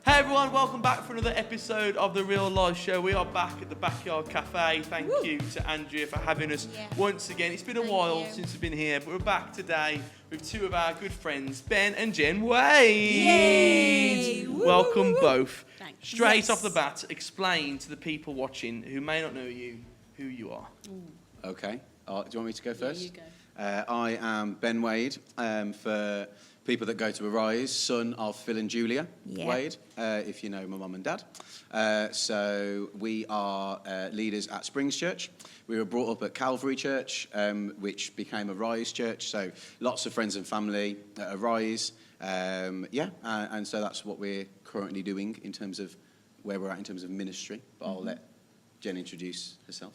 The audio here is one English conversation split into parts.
Hey everyone, welcome back for another episode of The Real Life Show. We are back at the Backyard Cafe. Thank you to Andrea for having us once again. It's been a while since we've been here, but we're back today with two of our good friends, Ben and Jen Wade. Yay! Welcome both. Thanks. Straight off the bat, explain to the people watching who may not know you who you are. Okay. Do you want me to go first? Yeah, you go. I am Ben Wade. For people that go to Arise, son of Phil and Julia Wade, if you know my mum and dad. So we are leaders at Springs Church. We were brought up at Calvary Church, which became Arise Church. So lots of friends and family at Arise. And so that's what we're currently doing in terms of where we're at in terms of ministry. But I'll let Jen introduce herself.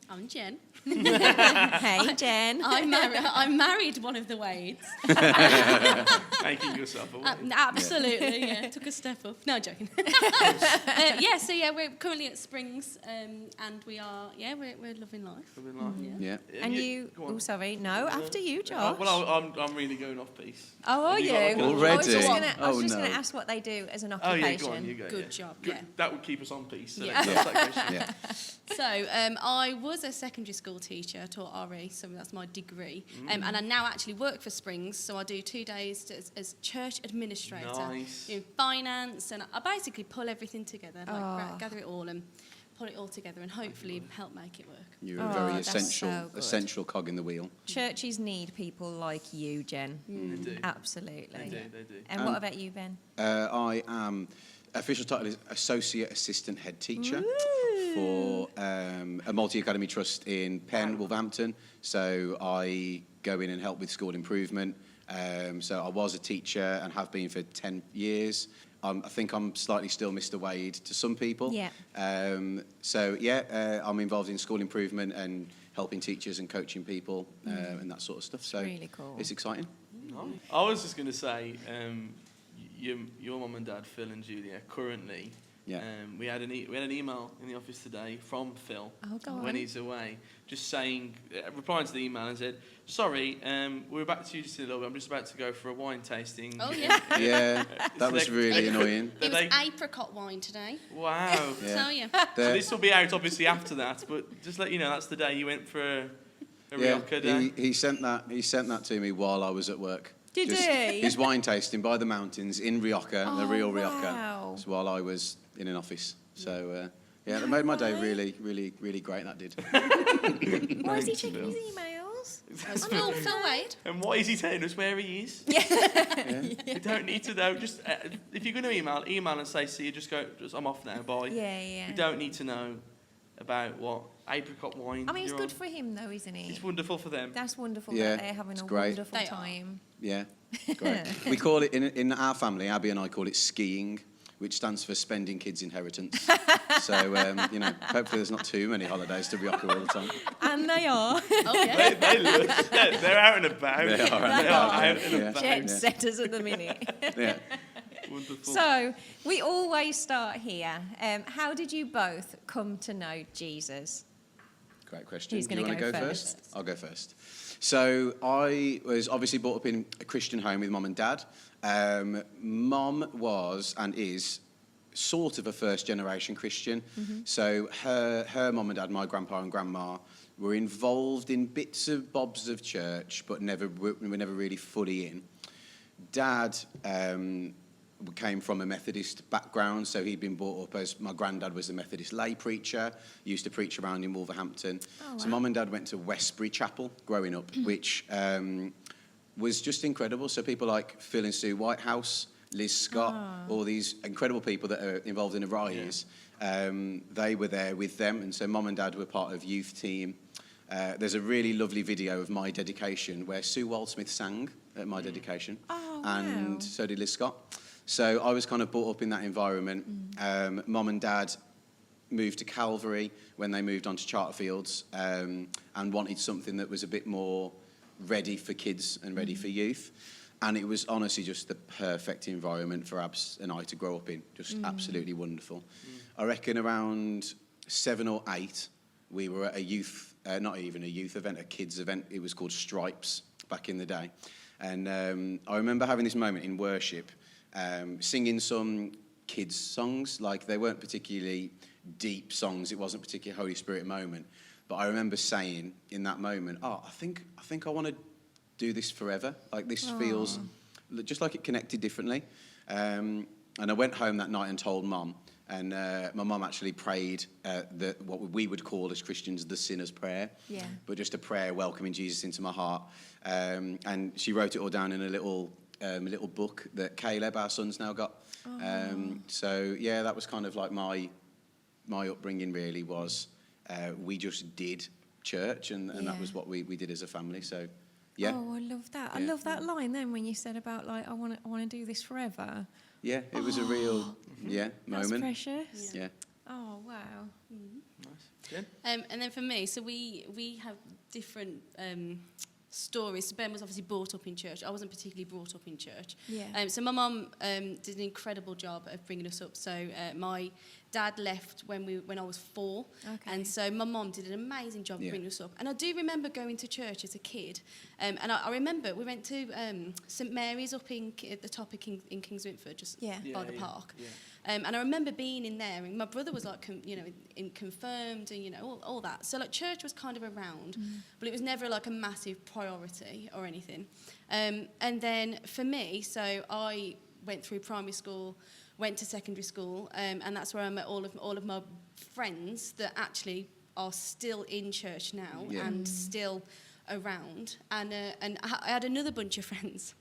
I'm Jen. Hey, Jen. I'm married one of the Wades. Making yourself aware. Absolutely, yeah. Took a step up. No, joking. We're currently at Springs, and we are, we're loving life. Yeah. And you... Oh, sorry. No, after you, Josh. I'm really going off piece. Oh, are you? Already? I was just going to no. ask what they do as an Oh, occupation. yeah, go on, you go. Good job, Good. yeah. That would keep us on piece. So Yeah. let's ask that question. Yeah. So I was a secondary school teacher, I taught RE, so that's my degree. And I now actually work for Springs, so I do 2 days as church administrator. Nice. In finance, and I basically pull everything together, gather it all and pull it all together and hopefully help make it work. You're a very that's so good. essential cog in the wheel. Churches need people like you, Jen. They do. Absolutely. They do. And what about you, Ben? I am, official title is Associate Assistant Head Teacher for a multi-academy trust in Penn, Wolverhampton. So I go in and help with school improvement. So I was a teacher and have been for 10 years. I think I'm slightly still Mr. Wade to some people. Yeah. I'm involved in school improvement and helping teachers and coaching people and that sort of stuff. So really cool. It's exciting. I was just going to say, your mum and dad, Phil and Julia, currently. Yeah. We had an email in the office today from Phil go when on. he's away, just saying, replying to the email and said, "Sorry, we're back to you just in a little bit. I'm just about to go for a wine tasting." Oh, yeah. Yeah, that was really annoying. It was apricot wine today. Wow. Yeah. Tell you. So this will be out obviously after that, but just let you know that's the day you went for a Rioja day. He sent that to me while I was at work. Did he? His wine tasting by the mountains in Rioja, the real Rioja. Wow. It's while I was in an office. So that made my day really, really, really great. That did. Why is he checking his emails? Phil Wade. And what is he telling us where he is? Yeah. You don't need to know. Just if you're going to email and say, "See you," just go. I'm off now. Bye. Yeah. You don't need to know about what apricot wine. I mean, it's you're good on. for him, though, isn't it? It's wonderful for them. That's wonderful Yeah, that they're having it's a great. wonderful They are. time. Yeah, great. We call it in our family. Abby and I call it skiing, which stands for spending kids' inheritance. So hopefully there's not too many holidays to Rioja all the time. And they are. Oh, yeah. They're out and about. They are out and Yeah. about. Jet setters at the minute. Yeah. Wonderful. So, we always start here. How did you both come to know Jesus? Great question. Who's Do you gonna want to go go first? I'll go first. So I was obviously brought up in a Christian home with mum and dad. Mum was and is sort of a first-generation Christian. Mm-hmm. So her mum and dad, my grandpa and grandma, were involved in bits of bobs of church, but were never really fully in. Dad came from a Methodist background, so he'd been brought up as my granddad was a Methodist lay preacher, used to preach around in Wolverhampton. Oh, wow. So mum and dad went to Westbury Chapel growing up, which was just incredible. So people like Phil and Sue Whitehouse, Liz Scott, all these incredible people that are involved in Arise, they were there with them, and so mum and dad were part of youth team. There's a really lovely video of my dedication where Sue Waldsmith sang at my dedication, and so did Liz Scott. So I was kind of brought up in that environment. Mum and dad moved to Calvary when they moved on to Charterfields and wanted something that was a bit more ready for kids and ready for youth. And it was honestly just the perfect environment for Abs and I to grow up in. Just absolutely wonderful. I reckon around 7 or 8, we were at a youth not even a youth event, a kids event. It was called Stripes back in the day. And I remember having this moment in worship, singing some kids' songs. Like, they weren't particularly deep songs. It wasn't a particular Holy Spirit moment. But I remember saying in that moment, I think I want to do this forever. Like, this feels just like it connected differently. And I went home that night and told Mum. And my mum actually prayed what we would call as Christians the sinner's prayer, but just a prayer welcoming Jesus into my heart. And she wrote it all down in a little book that Caleb, our son's now got. So yeah, that was kind of like my upbringing. Really was we just did church, and that was what we did as a family. So yeah. Oh, I love that. I love that line then when you said about like I want to do this forever. Yeah, it was a real moment. That's precious. Yeah. Oh, wow. Nice. Jen? And then for me, so we have different stories. So Ben was obviously brought up in church. I wasn't particularly brought up in church. Yeah. So my mum did an incredible job of bringing us up. So my dad left when I was 4, and so my mum did an amazing job of bringing us up. And I do remember going to church as a kid, and I remember we went to St Mary's up at the top of in Kings Winford, just by the park. Yeah. And I remember being in there, and my brother was like, confirmed, and all that. So like church was kind of around, but it was never like a massive priority or anything. And then for me, so I went through primary school, went to secondary school, and that's where I met all of my friends that actually are still in church now and still around. And I had another bunch of friends.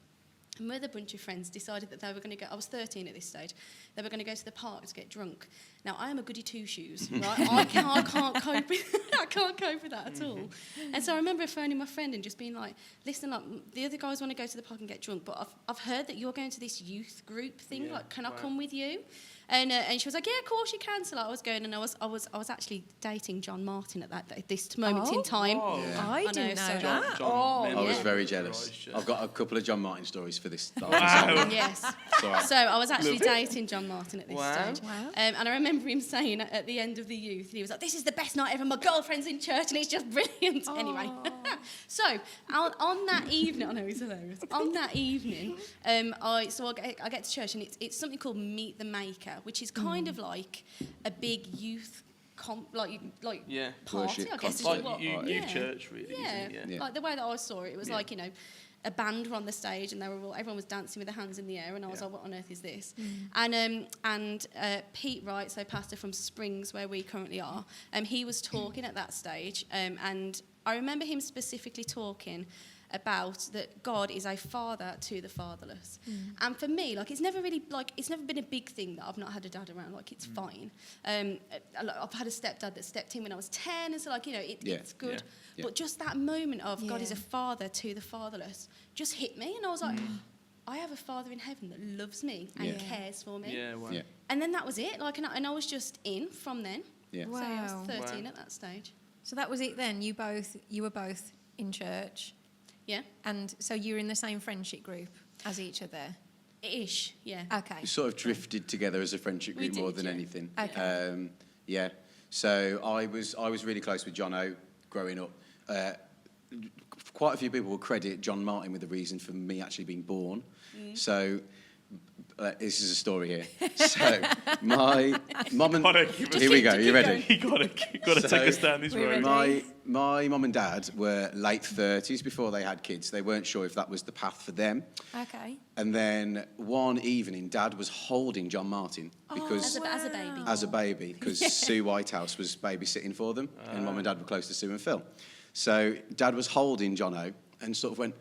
And my other bunch of friends decided that they were going to go. I was 13 at this stage. They were going to go to the park to get drunk. Now I am a goody two shoes, right? I can't cope with I can't cope with that at all. And so I remember phoning my friend and just being like, "Listen, like the other guys want to go to the park and get drunk, but I've heard that you're going to this youth group thing. Yeah. Like, can I come with you?" And she was like, "Yeah, of course you can." So like, I was going, and I was actually dating John Martin at this moment in time. Oh. Yeah. I didn't know that. John I was very jealous. I've got a couple of John Martin stories for this. Wow. Yes. Right. So I was actually dating John Martin at this stage. Wow. And I remember him saying at the end of the youth, he was like, "This is the best night ever. My girlfriend's in church and it's just brilliant." Anyway, so on that evening, I know he's hilarious. On that evening, I get to church, and it's something called Meet the Maker, which is kind of like a big youth party, Worship I guess. Is Like what, youth church, really, yeah. isn't it? Yeah. Like the way that I saw it, it was like, a band were on the stage, and everyone was dancing with their hands in the air, and I was like, "What on earth is this?" And Pete Wright, so pastor from Springs, where we currently are, he was talking at that stage, and I remember him specifically talking about that God is a father to the fatherless. And for me, like, it's never been a big thing that I've not had a dad around. Like, it's fine. I've had a stepdad that stepped in when I was 10, and so like, it's good. Yeah. But just that moment of God is a father to the fatherless just hit me, and I was like, I have a father in heaven that loves me and cares for me. Yeah, wow. Yeah. And then that was it. Like, and I was just in from then. Yeah. So I was Wow. 13 at that stage. So that was it then. You were both in church. Yeah. And so you were in the same friendship group as each other? Ish, yeah. Okay. We sort of drifted together as a friendship We group more did, than yeah. anything. Okay. Yeah. So I was really close with Jono growing up. Quite a few people will credit John Martin with the reason for me actually being born. So this is a story here. So my mum and here we go. You ready? You got to take us down this road. My mum and dad were late 30s before they had kids. They weren't sure if that was the path for them. Okay. And then one evening, Dad was holding John Martin because As a baby. as a baby, because Sue Whitehouse was babysitting for them, and Mum and Dad were close to Sue and Phil. So Dad was holding Jono and sort of went,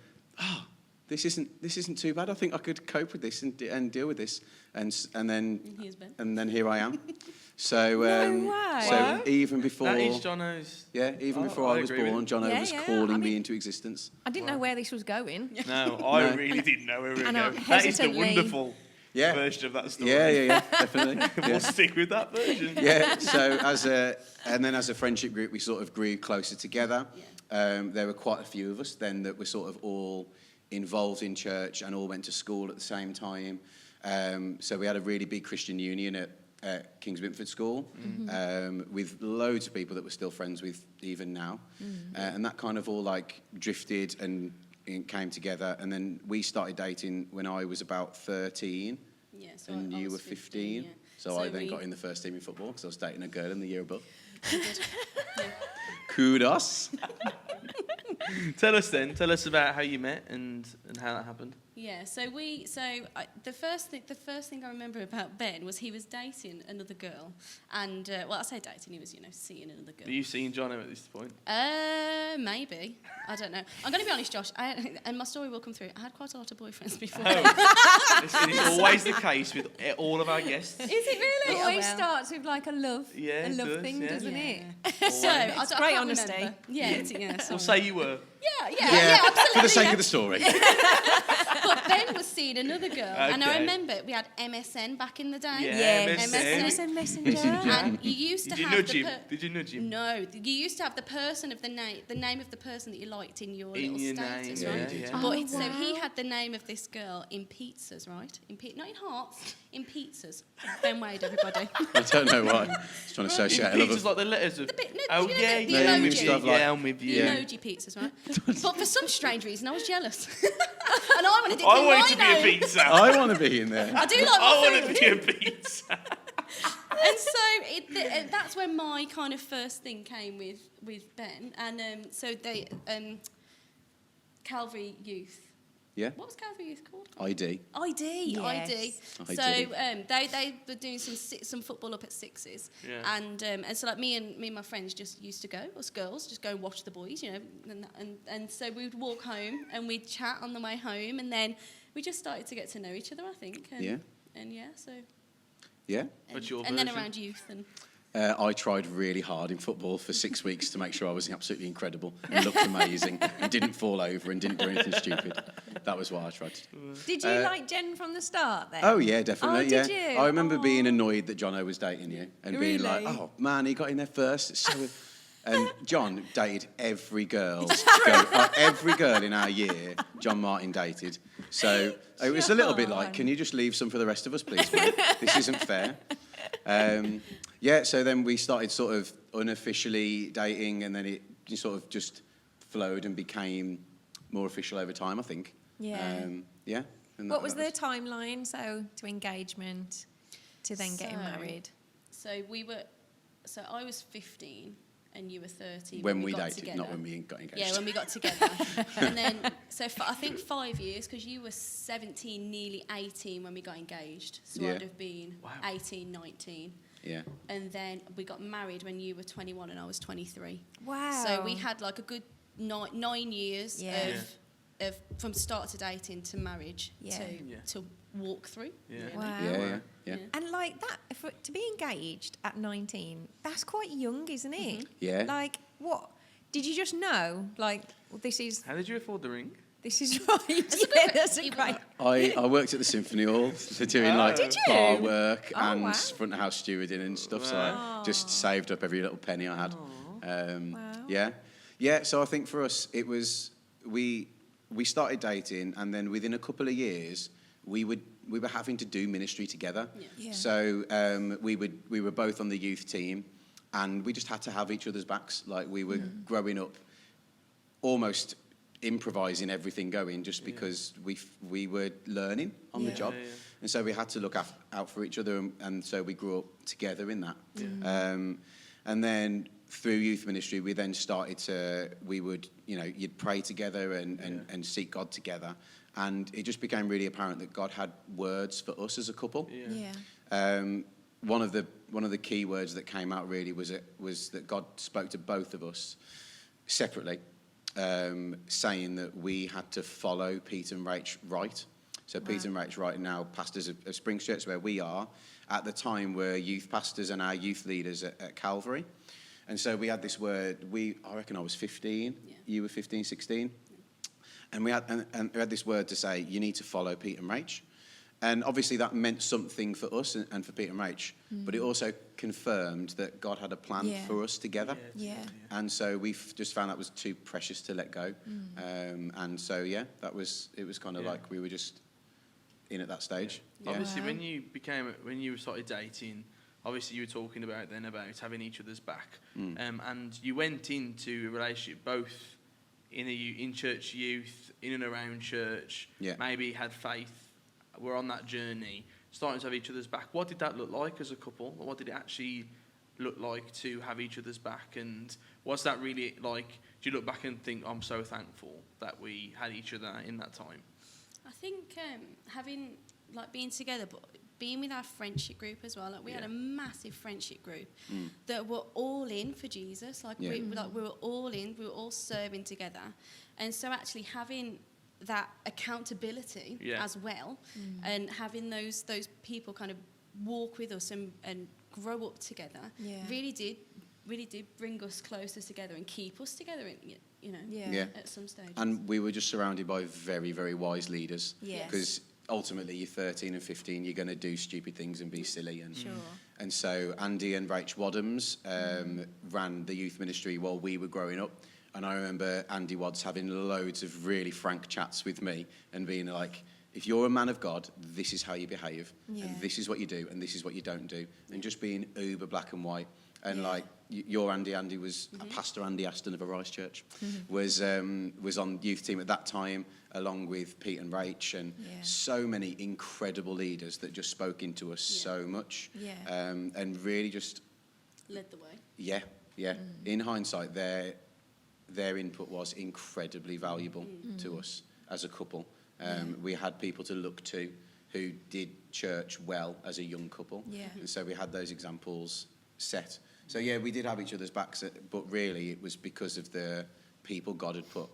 this isn't too bad. I think I could cope with this and deal with this. And then here I am. So so even before That is Jono's. Yeah, even before I was born, Jono was calling me into existence. I didn't know where this was going. No, I really didn't know where we were And going. That is the hesitantly- wonderful Yeah. version of that story. Yeah, definitely. We'll stick with that version. Yeah, so as a friendship group, we sort of grew closer together. There were quite a few of us then that were sort of all involved in church and all went to school at the same time. So we had a really big Christian union at King's Binford School with loads of people that we're still friends with even now. And that kind of all like drifted and came together. And then we started dating when I was about 13 so and I you was were 15. yeah. So I then got in the first team in football because I was dating a girl in the year above. Yeah. Kudos. Tell us about how you met and how that happened. Yeah, the first thing I remember about Ben was he was dating another girl, and I say dating, he was seeing another girl. Are you seeing Jono at this point? Maybe, I don't know. I'm going to be honest, Josh, and my story will come through. I had quite a lot of boyfriends before. It's always the case with all of our guests. Is it really? It always starts with like a love thing, doesn't it? So I great can't honesty. remember. Yeah. We'll say you were. Yeah, absolutely. For the sake of the story. But Ben was seeing another girl, and I remember we had MSN back in the day. Yeah, MSN Messenger. And you used to Did you have nudge him? Did you nudge him? No, you used to have the name of the person that you liked in your little your status, name, right? yeah. But so he had the name of this girl in pizzas, right? Not in hearts, in pizzas. Ben Wade, everybody. I don't know why. Just trying to associate a Pictures love like the letters of. The bit- no, Oh you know yeah, the yeah, emoji. I'm with you. Stuff like- Yeah, I'm with The you. emoji pizzas, right? But for some strange reason, I was jealous, and I wanted it to I be wanted my to be a name. pizza. I want to be in there. I do like my I food. wanted to be a pizza. And so that's when my kind of first thing came with Ben, and so they Calvary Youth. Yeah. What was Calvary Youth called? ID. ID. Yes. So they were doing some football up at Sixes, and so like me and my friends just used to go, us girls, just go and watch the boys, and so we would walk home and we'd chat on the way home, and then we just started to get to know each other, I think. And, Yeah. And so. Yeah. What's your and then version? around youth and. I tried really hard in football for 6 weeks to make sure I was absolutely incredible and looked amazing and didn't fall over and didn't do anything stupid. That was what I tried to do. Did you like Jen from the start then? Oh, yeah, definitely. Oh, did yeah. you? I remember being annoyed that Jono was dating you and being like, Really? oh, man, he got in there first. It's so... And John dated every girl. Every girl in our year, John Martin dated. So it was a little bit like, can you just leave some for the rest of us, please, mate? This isn't fair. So then we started sort of unofficially dating, and then it sort of just flowed and became more official over time, I think. Yeah. And What was the timeline, so to engagement, to then getting married? So I was 15 and you were 30 when we got dated, together. not when we got engaged. Yeah, when we got together. And then, I think 5 years, because you were 17, nearly 18 when we got engaged. So Yeah. I'd have been 18, 19. Yeah. And then we got married when you were 21 and I was 23. Wow. So we had like a good 9 years of from start to dating to marriage to walk through. Yeah. really. Wow. Yeah. And like that, to be engaged at 19, that's quite young, isn't it? Yeah. Like, what? Did you just know, like, well, this is How did you afford the ring? right? Yeah, that's a Even great... I worked at the Symphony Hall doing like Did you? bar work Oh, and wow. front of house stewarding and stuff. So Wow. I just saved up every little penny I had. Wow. Yeah. So I think for us it was we started dating, and then within a couple of years we were having to do ministry together. Yeah. So we were both on the youth team, and we just had to have each other's backs. Like we were growing up, almost improvising everything going, just because we were learning on the job. Yeah. And so we had to look out for each other, and so we grew up together in that. And then through youth ministry, we then started to, you'd pray together and seek God together. And it just became really apparent that God had words for us as a couple. Yeah. One of the key words that came out really was that God spoke to both of us separately, saying that we had to follow Pete and Rach Wright. So Pete and Rach Wright are now pastors of Spring Church, where we are. At the time, we're youth pastors and our youth leaders at Calvary. And so we had this word. I reckon I was 15. Yeah. You were 15, 16. And we had this word to say, you need to follow Pete and Rach. And obviously that meant something for us and for Pete and Rach, but it also confirmed that God had a plan for us together. Yeah. And so we've just found that was too precious to let go. And so, it was kind of like we were just in at that stage. Yeah. Obviously, when you started dating, obviously you were talking about having each other's back, and you went into a relationship both in church youth, in and around church, maybe had faith, were on that journey, starting to have each other's back. What did that look like as a couple? What did it actually look like to have each other's back, and what's that really like? Do you look back and think, I'm so thankful that we had each other in that time? I think having, like, being together, but being with our friendship group as well. Like, we had a massive friendship group that were all in for Jesus. Like, we were all in, we were all serving together. And so actually having that accountability as well, and having those people kind of walk with us and grow up together, really did bring us closer together and keep us together, at some stage. And we were just surrounded by very, very wise leaders. Because ultimately, you're 13 and 15, you're going to do stupid things and be silly. And so Andy and Rach Wadhams ran the youth ministry while we were growing up. And I remember Andy Wads having loads of really frank chats with me and being like, if you're a man of God, this is how you behave, and this is what you do, and this is what you don't do. And just being uber black and white. And like, your Andy was Pastor Andy Aston of Arise Church, was on youth team at that time, along with Pete and Rach, and so many incredible leaders that just spoke into us so much, and really just led the way. In hindsight, their input was incredibly valuable to us as a couple. We had people to look to who did church well as a young couple, and so we had those examples set. So we did have each other's backs, but really it was because of the people God had put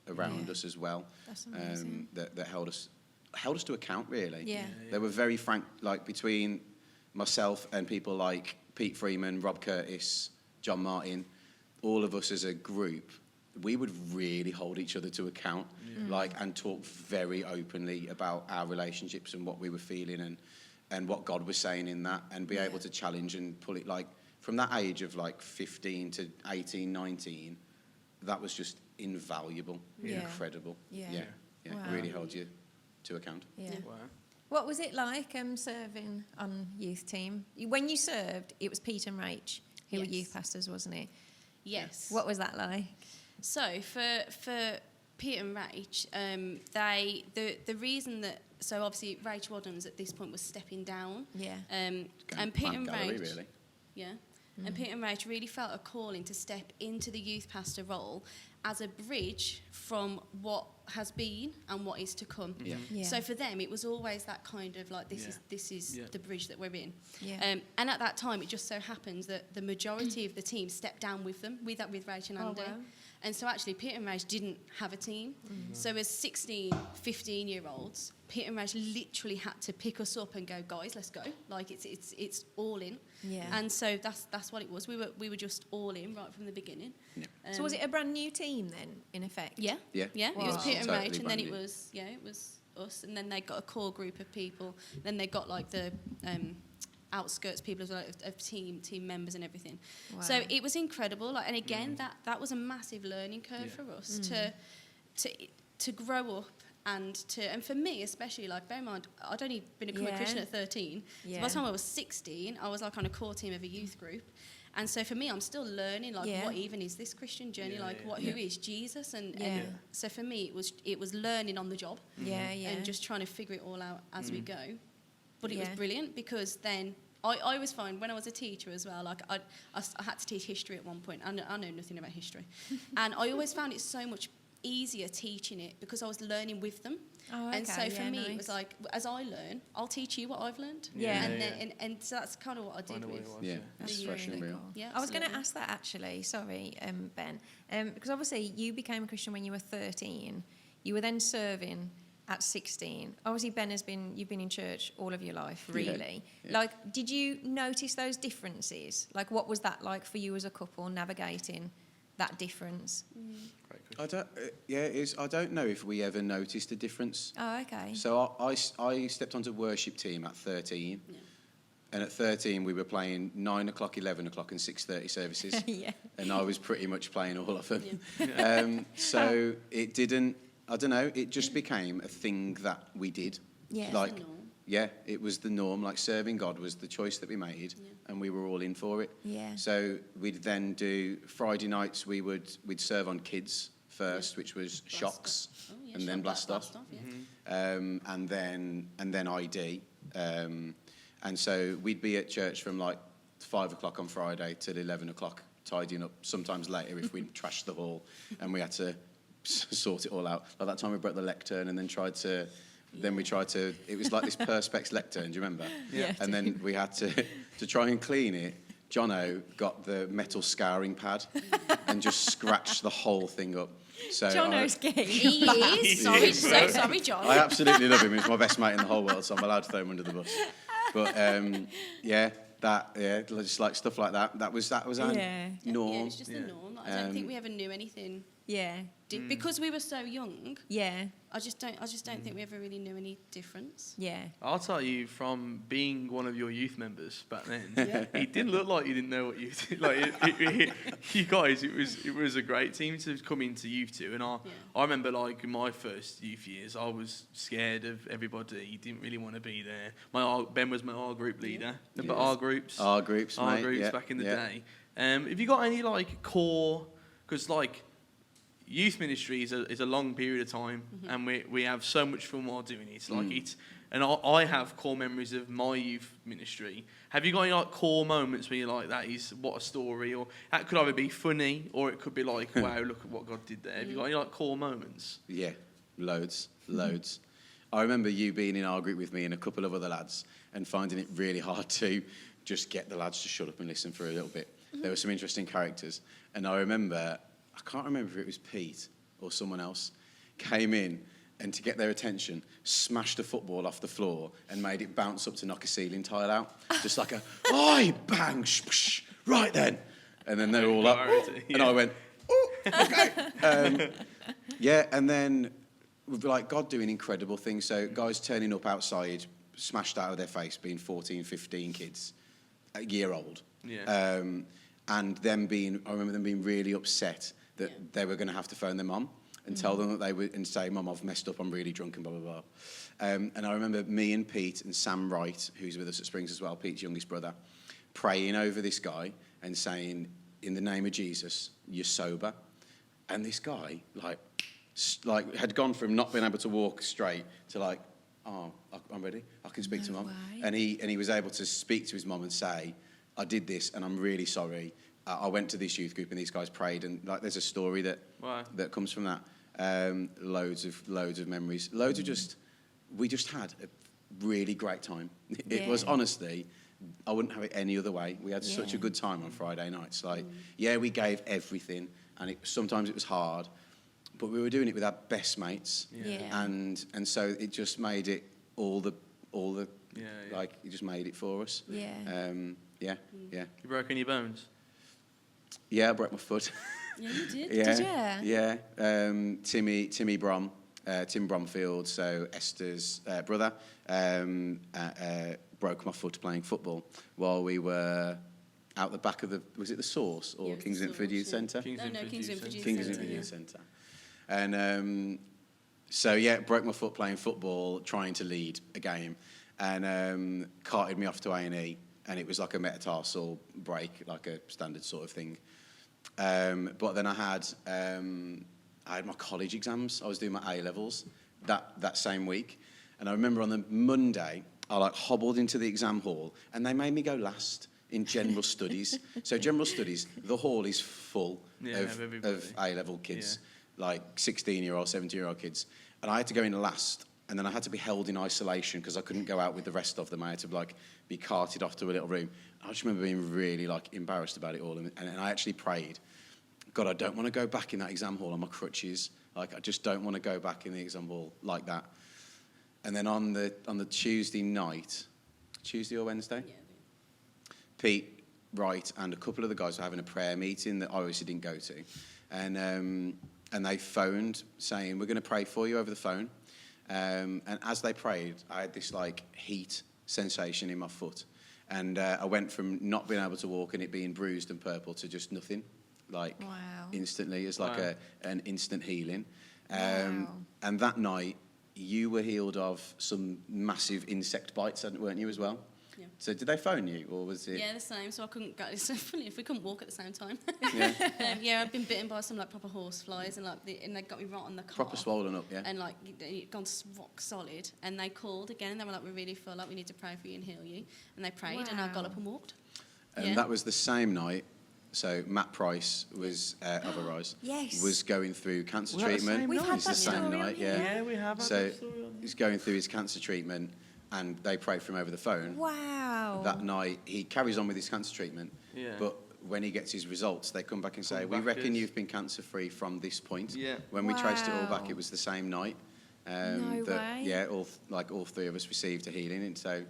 around us as well. That's amazing. That held us to account, really. They were very frank, like between myself and people like Pete Freeman, Rob Curtis, John Martin, all of us as a group, we would really hold each other to account, and talk very openly about our relationships and what we were feeling and what God was saying in that, and be able to challenge and pull it, like, from that age of like 15 to 18, 19, that was just invaluable, incredible. Wow. Really held you to account. Wow. What was it like serving on youth team? When you served, it was Pete and Rach who were youth pastors, wasn't it? Yes. What was that like? So for Pete and Rach, the reason that, so obviously Rach Wadhams at this point was stepping down. And Pete and Rach, really. And Pete and Rach really felt a calling to step into the youth pastor role as a bridge from what has been and what is to come. So for them, it was always that kind of like, this is the bridge that we're in. And at that time, it just so happens that the majority of the team stepped down with them, with Rach and Andy. Wow. And so actually, Pete and Rach didn't have a team. So as 16, 15-year-olds, Pete and Rach literally had to pick us up and go, guys, let's go. Like, it's all in. And so that's what it was. We were just all in right from the beginning. So was it a brand new team then, in effect? Yeah. Wow. It was Pete and Totally Rach, and then brand it new. was us, and then they got a core group of people. Then they got like the outskirts people as well, of team members and everything. Wow. So it was incredible. Like, and again, that was a massive learning curve for us to grow up. And for me especially, like, bear in mind, I'd only become a Christian at 13. So by the time I was 16, I was like on a core team of a youth group. And so for me, I'm still learning, like, what even is this Christian journey? Who is Jesus? And so for me, it was learning on the job. And just trying to figure it all out as we go. But it was brilliant, because then I always find when I was a teacher as well, like I had to teach history at one point. I know nothing about history. And I always found it so much easier teaching it because I was learning with them. And so for me, it was like, as I learn, I'll teach you what I've learned. And so that's kind of what I did with. It's fresh and real. Yeah, I was going to ask that actually. Sorry, Ben, because obviously you became a Christian when you were 13. You were then serving at 16. Obviously, Ben, you've been in church all of your life, really. Like, did you notice those differences? Like, what was that like for you as a couple, navigating that difference? I don't know if we ever noticed a difference. Oh, okay. So I stepped onto worship team at 13. And at 13, we were playing 9 o'clock, 11 o'clock and 6:30 services. And I was pretty much playing all of them. So it didn't, I don't know, it just became a thing that we did. Yeah. Like, yeah, it was the norm. Like serving God was the choice that we made, and we were all in for it. Yeah. So we'd then do Friday nights. We'd serve on kids first, which was shocks, and then blast off, and then ID, and so we'd be at church from like 5 o'clock on Friday till 11 o'clock, tidying up. Sometimes later if we trashed the hall, and we had to sort it all out. Like that time we broke the lectern, and then tried to. Then we tried to. It was like this perspex lectern. Do you remember? Yeah. And then we had to try and clean it. Jono got the metal scouring pad and just scratched the whole thing up. So Jono's gay. He is. Sorry, so sorry, John. I absolutely love him. He's my best mate in the whole world, so I'm allowed to throw him under the bus. But just like stuff like that. That was our norm. Yeah, it's just the norm. I don't think we ever knew anything. Yeah. Because we were so young. Yeah. I just don't think we ever really knew any difference. Yeah. I'll tell you, from being one of your youth members back then, it didn't look like you didn't know what you did. Like you guys, it was a great team to come into youth to. And I remember, like, in my first youth years, I was scared of everybody. Didn't really want to be there. Ben was my R group leader. But R groups, mate, back in the day. Have you got any like core? Because like, youth ministry is a long period of time, and we have so much fun while doing it. Like and I have core memories of my youth ministry. Have you got any like core moments where you're like, that is what a story, or that could either be funny or it could be like, wow, look at what God did there. Have you got any like core moments? Yeah, loads. I remember you being in our group with me and a couple of other lads, and finding it really hard to just get the lads to shut up and listen for a little bit. There were some interesting characters, and I remember. I can't remember if it was Pete or someone else, came in and to get their attention, smashed a football off the floor and made it bounce up to knock a ceiling tile out. Just like oi, bang, shh, right then. And then they were all up. And I went, oh, okay. And then like God doing incredible things. So guys turning up outside, smashed out of their face, being 14, 15 kids, a year old. Yeah. And them I remember them being really upset that they were going to have to phone their mum and tell them that they would, and say, Mum, I've messed up, I'm really drunk, and blah, blah, blah. And I remember me and Pete and Sam Wright, who's with us at Springs as well, Pete's youngest brother, praying over this guy and saying, in the name of Jesus, you're sober. And this guy, like had gone from not being able to walk straight to like, oh, I'm ready, I can speak to Mum. And he was able to speak to his mum and say, I did this and I'm really sorry. I went to this youth group and these guys prayed, and like there's a story that comes from that. Loads of memories. We just had a really great time. It was honestly, I wouldn't have it any other way. We had such a good time on Friday nights. Like, we gave everything, and sometimes it was hard, but we were doing it with our best mates. And so it just made it all the like, it just made it for us. You broke any bones? Yeah, I broke my foot. Yeah, you did. Did you? Yeah. Timmy Brom, Tim Bromfield, so Esther's brother, broke my foot playing football while we were out the back of was it the Source or Kings Inford Youth Centre? Kings Inford Youth Centre. And broke my foot playing football, trying to lead a game, and carted me off to A&E. And it was like a metatarsal break, like a standard sort of thing. But then I had my college exams. I was doing my A-levels that same week. And I remember on the Monday, I like hobbled into the exam hall, and they made me go last in general studies. So general studies, the hall is full of A-level kids, like 16-year-old, 17-year-old kids. And I had to go in last. And then I had to be held in isolation because I couldn't go out with the rest of them. I had to like be carted off to a little room. I just remember being really like embarrassed about it all. And I actually prayed, God, I don't want to go back in that exam hall on my crutches. Like, I just don't want to go back in the exam hall like that. And then on the Tuesday night, Tuesday or Wednesday, Pete Wright and a couple of the guys were having a prayer meeting that I obviously didn't go to. And they phoned saying, we're going to pray for you over the phone. And as they prayed, I had this like heat sensation in my foot, and I went from not being able to walk and it being bruised and purple to just nothing, like instantly. It's like an instant healing. And that night, you were healed of some massive insect bites, weren't you, as well? Yeah. So did they phone you, or was it? Yeah, the same. So I couldn't go. It's so funny if we couldn't walk at the same time. Yeah. I've been bitten by some like proper horse flies, and and they got me right on the car. Proper swollen up, yeah. And like it gone rock solid. And they called again, and they were like, "We really feel like we need to pray for you and heal you." And they prayed, and I got up and walked. And that was the same night. So Matt Price was of Arise. Yes. Was going through cancer Was that the treatment. same We've night? had It's that the same story on night, here. yeah. Yeah, we have. Had So that story on he's going through his cancer treatment, and they prayed for him over the phone. Wow. That night, he carries on with his cancer treatment. Yeah. But when he gets his results, they come back and say, Come "We back reckon as- you've been cancer-free from this point." Yeah. When we traced it all back, Wow. it was the same night. No way. Yeah, all three of us received a healing, and so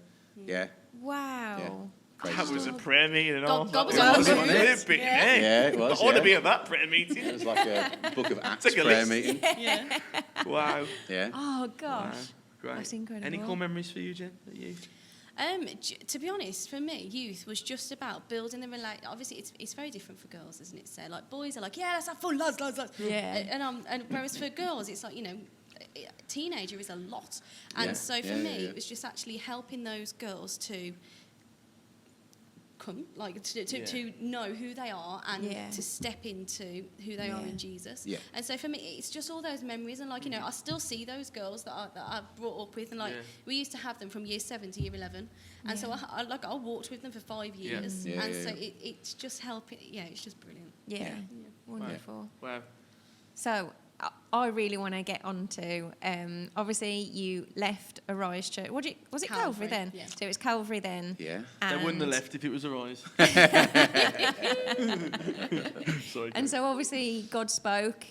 yeah. Wow. Yeah. Crazy That was a story. prayer meeting and all. God was that. on Was the it? move. It bit, eh? Yeah, it was. I want to yeah. be at that prayer meeting. It was like a Book of Acts like a prayer list. meeting. Yeah. Wow. Yeah. Oh gosh. Wow. Great. That's incredible. Any cool memories for you, Jen? At youth? To be honest, for me, youth was just about building the relation. Obviously, it's very different for girls, isn't it? So, like, boys are like, yeah, let's have fun, lads. Yeah. And whereas for girls, it's like, teenager is a lot. And Yeah. so for Yeah, me, yeah, yeah. it was just actually helping those girls to come, like to know who they are and Yeah. to step into who they are Yeah. in Jesus. Yeah. And so for me, it's just all those memories, and like I still see those girls that I brought up with, and like Yeah. we used to have them from year 7 to year 11, and so Yeah. I walked with them for 5 Yeah. years, Yeah, and yeah, so yeah. it's just helping. Yeah, it's just brilliant. Yeah. Wonderful. Wow. So I really want to get on to, obviously you left Arise Church. Was it Calvary Calvary, then? yeah. So it was Calvary then. Yeah. They wouldn't have and- left if it was a rise. Sorry. And so obviously God spoke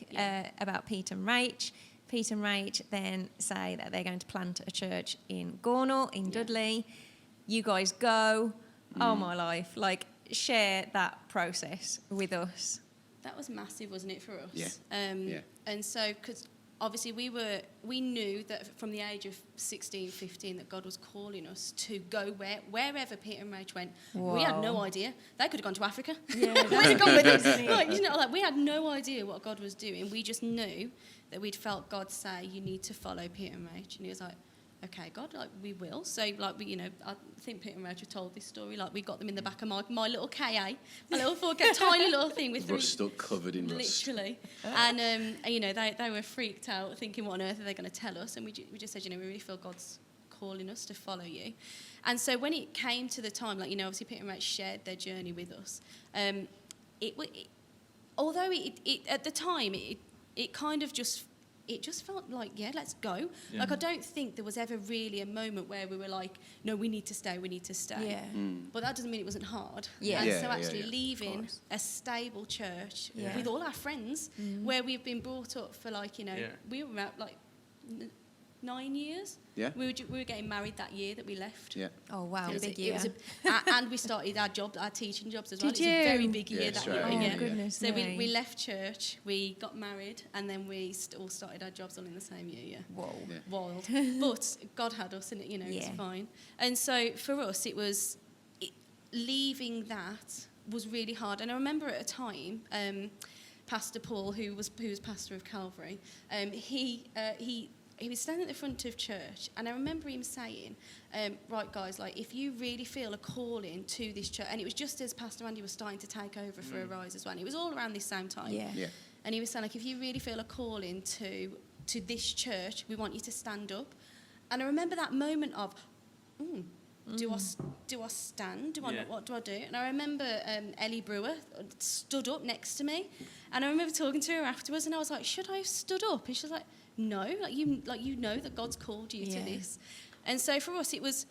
about Peter and Rach. Peter and Rach then say that they're going to plant a church in Gornal, in Dudley. You guys go. Oh my life. Like, share that process with us. That was massive, wasn't it, for us? Yeah. Yeah. And so, because obviously we knew that from the age of 16, 15, that God was calling us to go wherever Peter and Rach went. We had no Wow. idea. They could have gone to Africa. Yeah, Where'd have gone with us? Like, we had no idea what God was doing. We just knew that we'd felt God say, "You need to follow Peter and Rach," and He was like, "Okay, God, like we will." So, like I think Peter and Rach have told this story. Like we got them in the back of my little KA, my little tiny little thing with Rust stuck covered in rust. literally, and they were freaked out, thinking, "What on earth are they going to tell us?" And we just said, we really feel God's calling us to follow you. And so when it came to the time, like obviously Peter and Rach shared their journey with us. Although at the time it kind of just. It just felt like, yeah, let's go. Yeah. Like, I don't think there was ever really a moment where we were like, no, we need to stay. Yeah. But that doesn't mean it wasn't hard. Yeah. And Yeah, so yeah, actually yeah. leaving course. a stable church Yeah. with all our friends, where we've been brought up for Yeah. we were out like 9 years. Yeah. We were getting married that year that we left. Yeah. Oh, wow. It was, Big it year. was and we started our teaching jobs as well. Did It was a very you? big year Yeah, that straight year. away, Oh, yeah. goodness So me. we left church, we got married, and then we all started our jobs all in the same year. Yeah. Whoa. Yeah. Wild. But God had us, and it's Yeah. fine. And so for us, leaving that was really hard. And I remember at a time, Pastor Paul, who was pastor of Calvary, he was standing at the front of church, and I remember him saying, right, guys, like, if you really feel a calling to this church, and it was just as Pastor Andy was starting to take over for Arise as well, and it was all around this same time. Yeah. Yeah. And he was saying, like, if you really feel a calling to this church, we want you to stand up. And I remember that moment of, do I stand? What do I do? And I remember Ellie Brewer stood up next to me, and I remember talking to her afterwards, and I was like, should I have stood up? And she was like, no, you know that God's called you to this. And so for us, it was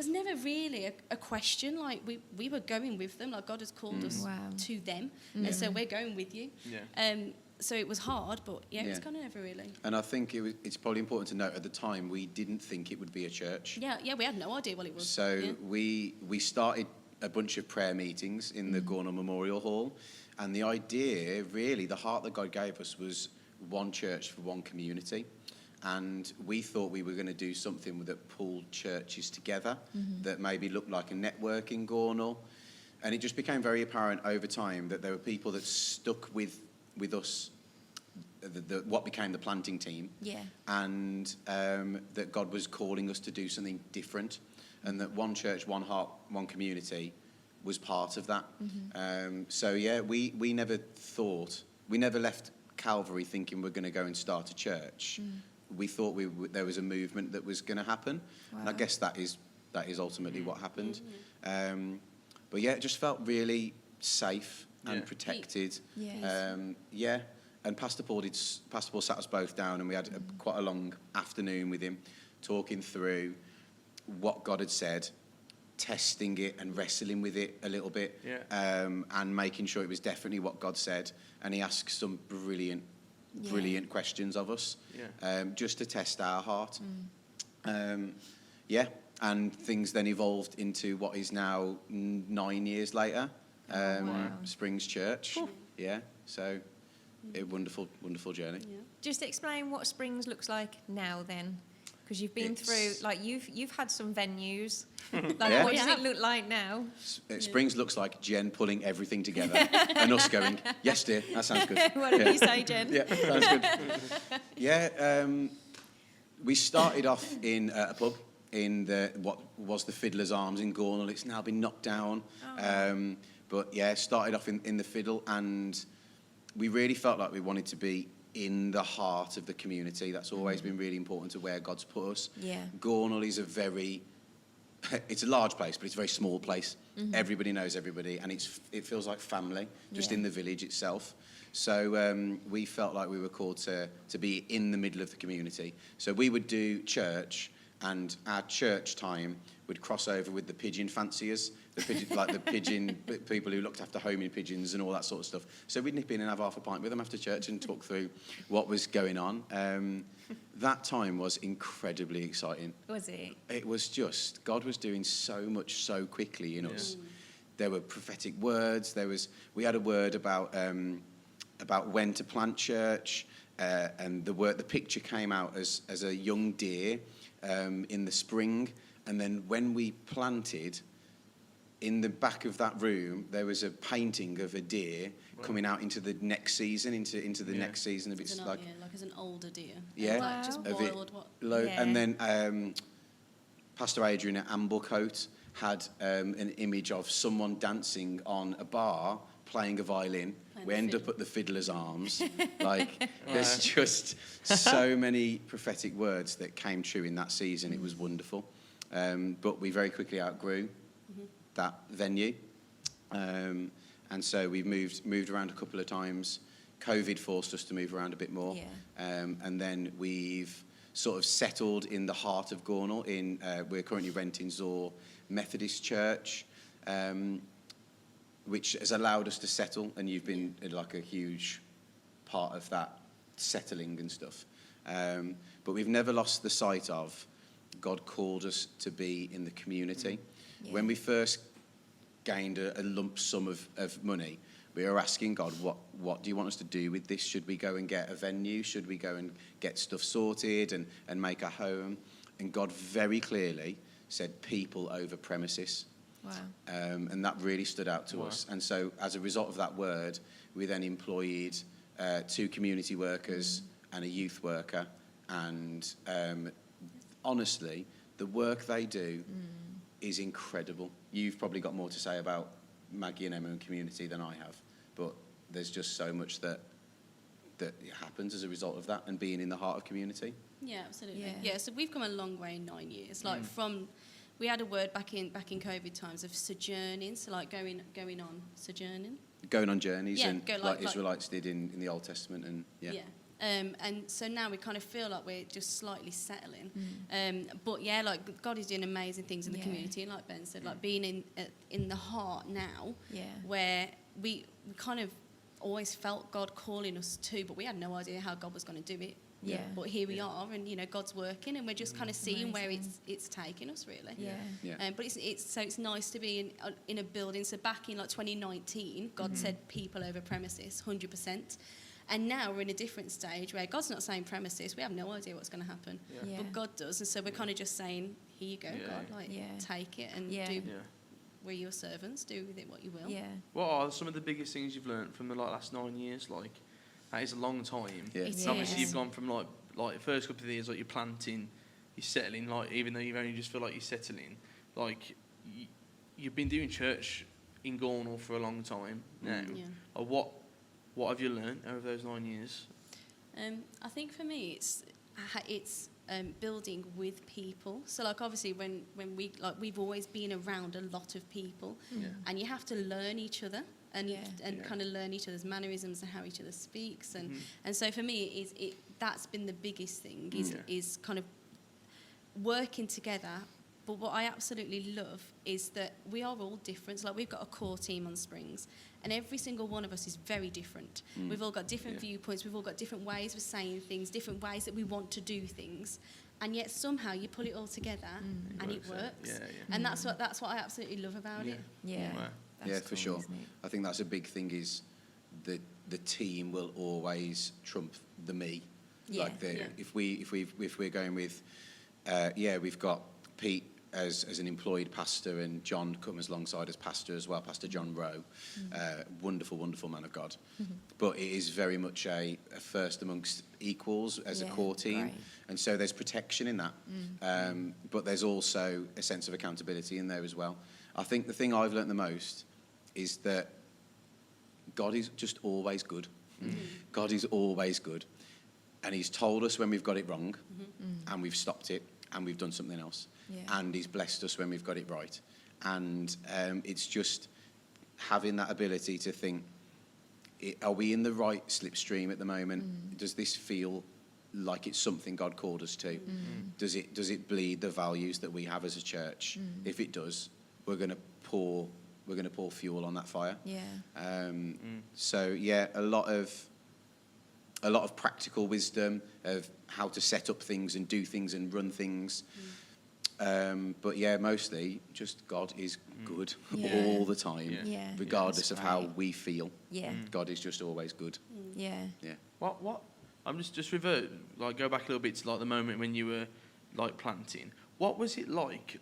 never really a question. Like we were going with them, like God has called us to them, and so we're going with you. Yeah. So it was hard, but it was Yeah. kind of never really. And I think it's probably important to note at the time we didn't think it would be a church. Yeah, we had no idea what it was. So yeah. we started a bunch of prayer meetings in the Gornal Memorial Hall, and the idea, really, the heart that God gave us was one church for one community. And we thought we were going to do something that pulled churches together, that maybe looked like a network in Gornal. And it just became very apparent over time that there were people that stuck with us what became the planting team. Yeah. And that God was calling us to do something different, and that one church, one heart, one community was part of that. So yeah, we never left Calvary thinking we're going to go and start a church. We thought there was a movement that was going to happen. Wow. And I guess that is ultimately what happened. But yeah, it just felt really safe and protected. Yes. And Pastor Paul sat us both down, and we had quite a long afternoon with him, talking through what God had said, testing it and wrestling with it a little bit, and making sure it was definitely what God said. And he asked some brilliant questions of us, just to test our heart. And things then evolved into what is now 9 years later, Springs Church. So a wonderful journey. Just explain what Springs looks like now then, because you've been through, like, you've had some venues. Like, what does it look like now? Springs looks like Jen pulling everything together and us going, yes, dear, that sounds good. What did you say, Jen? Yeah, sounds good. We started off in a pub in what was the Fiddler's Arms in Gornal. It's now been knocked down. But yeah, started off in the Fiddle, and we really felt like we wanted to be in the heart of the community. That's always been really important to where God's put us. Gornal is it's a large place, but it's a very small place. Everybody knows everybody, and it feels like family just in the village itself. So we felt like we were called to be in the middle of the community. So we would do church, and our church time would cross over with the pigeon fanciers, the pigeon people who looked after homing pigeons and all that sort of stuff. So we'd nip in and have half a pint with them after church and talk through what was going on. That time was incredibly exciting. Was it? It was just, God was doing so much so quickly in us. There were prophetic words. We had a word about when to plant church, and the picture came out as a young deer in the spring, and then when we planted, in the back of that room there was a painting of a deer coming out into the next season, into the next season. Like as an older deer. Yeah, just boiled. And then Pastor Adrian at Amblecote had an image of someone dancing on a bar playing a violin. We end up at the Fiddler's Arms. There's just so many prophetic words that came true in that season. It was wonderful. But we very quickly outgrew that venue. And so we've moved around a couple of times. COVID forced us to move around a bit more. And then we've sort of settled in the heart of Gornal. We're currently renting Zor Methodist Church, which has allowed us to settle, and you've been like a huge part of that settling and stuff. But we've never lost the sight of God called us to be in the community. When we first gained a lump sum of money, we were asking God, what do you want us to do with this? Should we go and get a venue? Should we go and get stuff sorted and make a home? And God very clearly said people over premises. Wow. And that really stood out to us. And so as a result of that word, we then employed 2 community workers and a youth worker. And honestly, the work they do is incredible. You've probably got more to say about Maggie and Emma and community than I have, but there's just so much that happens as a result of that and being in the heart of community. Yeah, absolutely. Yeah, so we've come a long way in 9 years. We had a word back in COVID times of sojourning, so like going on sojourning. Going on journeys, like Israelites did in the Old Testament, and and so now we kind of feel like we're just slightly settling. But yeah, like God is doing amazing things in the community, and like Ben said, like being in the heart now, where we kind of always felt God calling us to, but we had no idea how God was going to do it. But here we are, and God's working, and we're just kind of seeing where it's taking us, really. But it's nice to be in a building. So back in like 2019, God said people over premises, 100%. And now we're in a different stage where God's not saying premises. We have no idea what's going to happen, but God does. And so we're kind of just saying, here you go, God, take it and do. We're your servants. Do with it what you will. What are some of the biggest things you've learned from the last 9 years? That is a long time. Yeah. It And obviously, is. you've gone from like the first couple of years, like you're planting, you're settling. Like even though you only just feel like you're settling, like you've been doing church in Gornal for a long time now. Yeah. What have you learned over those 9 years? I think for me, it's building with people. So like obviously when we've always been around a lot of people, and you have to learn each other and kind of learn each other's mannerisms and how each other speaks, and so for me that's been the biggest thing is kind of working together. But what I absolutely love is that we are all different. So like we've got a core team on Springs, and every single one of us is very different. We've all got different viewpoints. We've all got different ways of saying things, different ways that we want to do things, and yet somehow you put it all together and it works. And that's what I absolutely love about it. Yeah. Wow. Yeah, for cool, sure. isn't it? I think that's a big thing is the team will always trump the me. Yeah. Like if we're going with we've got Pete as an employed pastor and John comes alongside as pastor as well, Pastor John Rowe, wonderful man of God. But it is very much a first amongst equals as a core team, great. and so there's protection in that. But there's also a sense of accountability in there as well. I think the thing I've learnt the most is that God is just always good. God is always good. And he's told us when we've got it wrong, and we've stopped it, and we've done something else. Yeah. And he's blessed us when we've got it right. And it's just having that ability to think, are we in the right slipstream at the moment? Does this feel like it's something God called us to? Does it bleed the values that we have as a church? If it does, we're going to pour fuel on that fire. Yeah. So yeah, a lot of practical wisdom of how to set up things and do things and run things. But yeah, mostly just God is good all the time, regardless of how we feel. Yeah. God is just always good. Yeah. Yeah. What? I'm just revert, like go back a little bit to like the moment when you were like planting. What was it like